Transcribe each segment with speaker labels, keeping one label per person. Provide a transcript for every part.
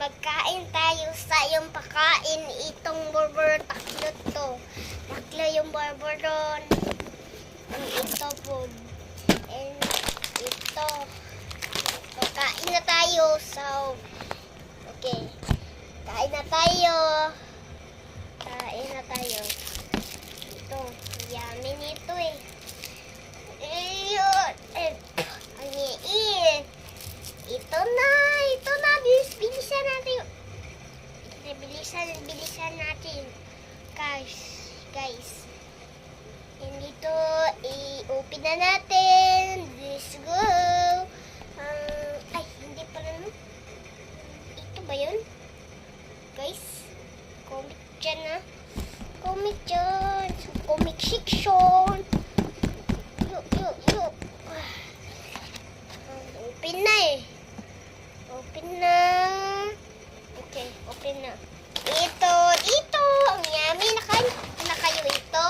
Speaker 1: magkain tayo sa yung pakain. Itong burger, tatlo to. Tatlo yung burger doon. And ito po. And ito. Magkain na tayo. So, okay. Kain na tayo. Kain na tayo. Ito. Yummy nito eh. Ayun. Ang iit. Ito na. Bilisan natin. Bilisan natin. Guys. And dito, i-open na natin. Let's go. Ay, hindi pala no. Ito ba yun? Guys, comic dyan na. Comic dyan. Comic section. Yo. Open na eh. Open na. Okay, open na. Ito. Ang yummy. Na kayo ito?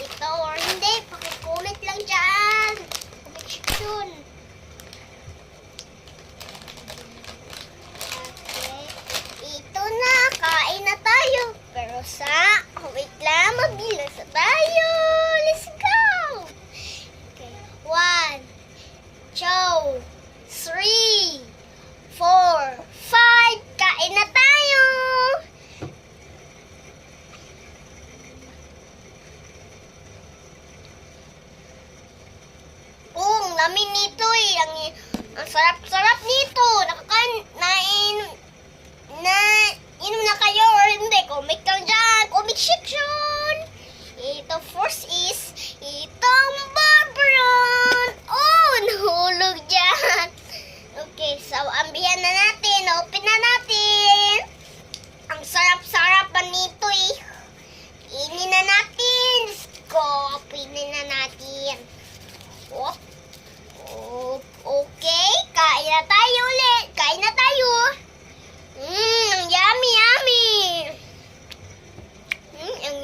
Speaker 1: Ito or hindi. Pakicomment lang dyan. Comment section. Okay. Ito na. Kain na tayo. Pero wait lang. Mabilang sa tayo. Let's go. Okay. 1, 2, 3, 4, 5. Kain na tayo. Ang lamin nito eh. Ang sarap-sarap nito. Inom na kayo or hindi. Comic lang dyan. Comic section. Ito first is itong barbaron. Oh, nahulog dyan. Okay, so ambihan na natin. Open na natin. Ang sarap-sarapan nito eh. Inin na natin. Let's go. Pinin na natin. Oh. Okay, kain na tayo ulit. Kain na tayo. Ang yummy.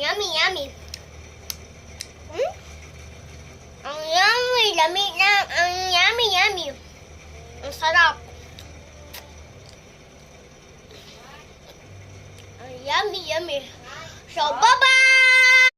Speaker 1: Ang yummy. Ang yummy. Lamig na. Ang yummy. Ang sarap. Ang yummy. So, bye-bye!